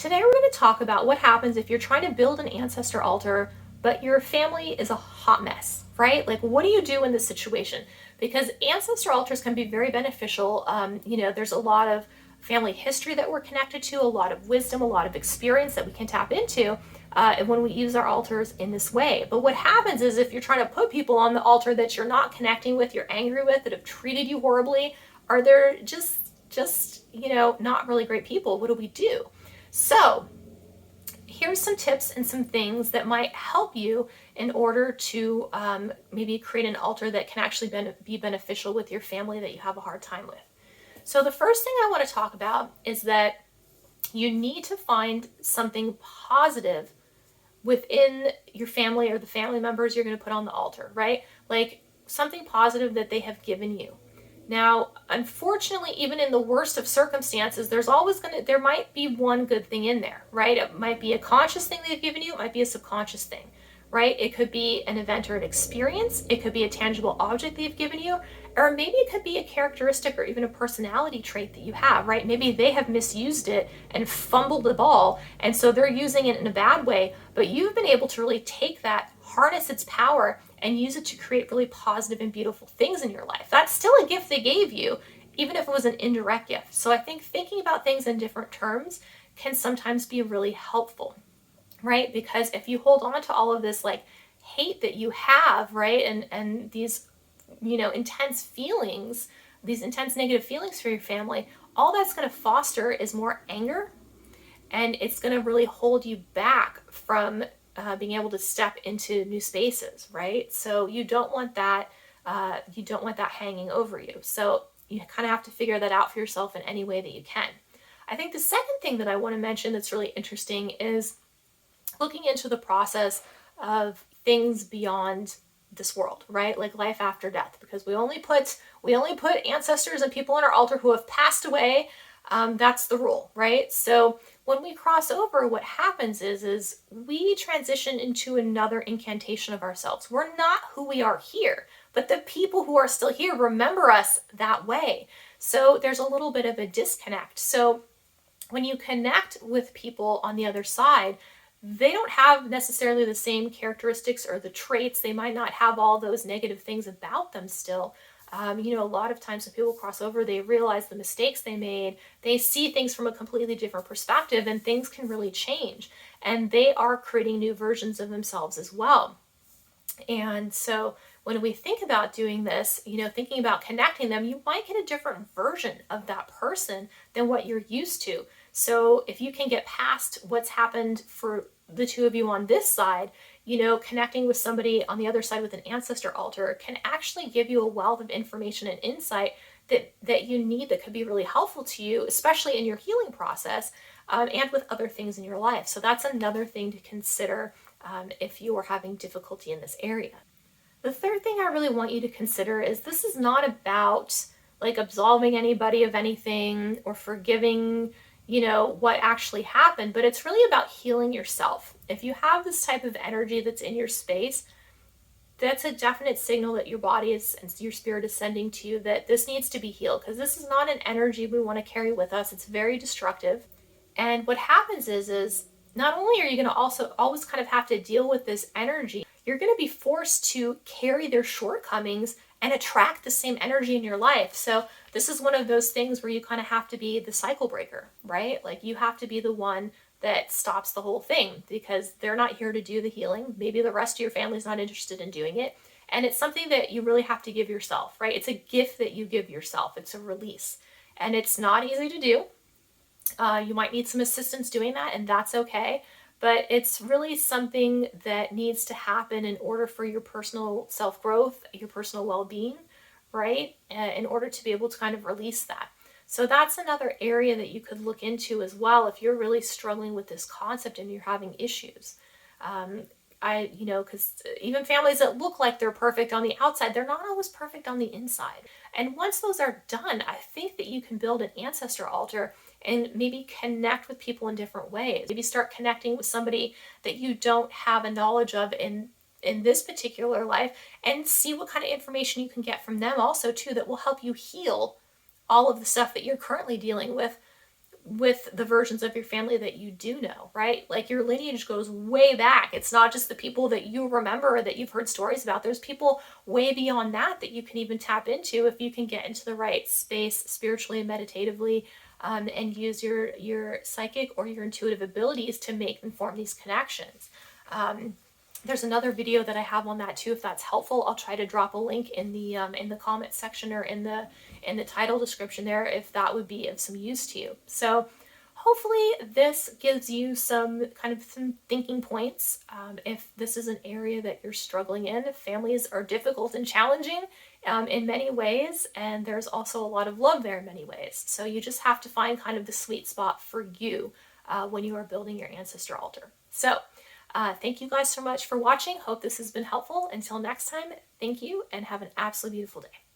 Today we're going to talk about what happens if you're trying to build an ancestor altar, but your family is a hot mess, right? Like, what do you do in this situation? Because ancestor altars can be very beneficial. There's a lot of family history that we're connected to, a lot of wisdom, a lot of experience that we can tap into when we use our altars in this way. But what happens is if you're trying to put people on the altar that you're not connecting with, you're angry with, that have treated you horribly, or they're just not really great people, what do we do? So here's some tips and some things that might help you in order to maybe create an altar that can actually be beneficial with your family that you have a hard time with. So the first thing I want to talk about is that you need to find something positive within your family or the family members you're going to put on the altar, right? Like something positive that they have given you. Now, unfortunately, even in the worst of circumstances, there might be one good thing in there, right? It might be a conscious thing they've given you, it might be a subconscious thing, right? It could be an event or an experience, it could be a tangible object they've given you, or maybe it could be a characteristic or even a personality trait that you have, right? Maybe they have misused it and fumbled the ball, and so they're using it in a bad way, but you've been able to really take that, harness its power, and use it to create really positive and beautiful things in your life. That's still a gift they gave you, even if it was an indirect gift. So I think thinking about things in different terms can sometimes be really helpful, right? Because if you hold on to all of this like hate that you have, right, and these intense feelings, these intense negative feelings for your family, all that's going to foster is more anger, and it's going to really hold you back from being able to step into new spaces, right? So you don't want that. You don't want that hanging over you. So you kind of have to figure that out for yourself in any way that you can. I think the second thing that I want to mention that's really interesting is looking into the process of things beyond this world, right? Like life after death, because we only put ancestors and people on our altar who have passed away. That's the rule, right? So when we cross over, what happens is we transition into another incantation of ourselves. We're not who we are here, but the people who are still here remember us that way. So there's a little bit of a disconnect. So when you connect with people on the other side, they don't have necessarily the same characteristics or the traits. They might not have all those negative things about them still. A lot of times when people cross over, they realize the mistakes they made. They see things from a completely different perspective, and things can really change. And they are creating new versions of themselves as well. And so when we think about doing this, thinking about connecting them, you might get a different version of that person than what you're used to. So if you can get past what's happened for the two of you on this side, connecting with somebody on the other side with an ancestor altar can actually give you a wealth of information and insight that you need, that could be really helpful to you, especially in your healing process and with other things in your life. So that's another thing to consider if you are having difficulty in this area. The third thing I really want you to consider is this is not about like absolving anybody of anything or forgiving what actually happened, but it's really about healing yourself. If you have this type of energy that's in your space, that's a definite signal that your body is and your spirit is sending to you that this needs to be healed, because this is not an energy we want to carry with us. It's very destructive. And what happens is not only are you going to also always kind of have to deal with this energy, you're going to be forced to carry their shortcomings and attract the same energy in your life. So this is one of those things where you kind of have to be the cycle breaker, right? Like you have to be the one that stops the whole thing, because they're not here to do the healing. Maybe the rest of your family's not interested in doing it. And it's something that you really have to give yourself, right? It's a gift that you give yourself. It's a release. And it's not easy to do. You might need some assistance doing that, and that's okay. But it's really something that needs to happen in order for your personal self-growth, your personal well-being, right? In order to be able to kind of release that. So that's another area that you could look into as well if you're really struggling with this concept and you're having issues. Because even families that look like they're perfect on the outside, they're not always perfect on the inside. And once those are done, I think that you can build an ancestor altar and maybe connect with people in different ways. Maybe start connecting with somebody that you don't have a knowledge of in this particular life, and see what kind of information you can get from them also too that will help you heal all of the stuff that you're currently dealing with with the versions of your family that you do know, right? Like your lineage goes way back. It's not just the people that you remember or that you've heard stories about. There's people way beyond that that you can even tap into if you can get into the right space spiritually and meditatively, and use your psychic or your intuitive abilities to make and form these connections. There's another video that I have on that too. If that's helpful, I'll try to drop a link in the comment section or in the title description there, if that would be of some use to you. So hopefully this gives you some thinking points. If this is an area that you're struggling in, families are difficult and challenging in many ways, and there's also a lot of love there in many ways. So you just have to find kind of the sweet spot for you when you are building your ancestor altar. So thank you guys so much for watching. Hope this has been helpful. Until next time, thank you and have an absolutely beautiful day.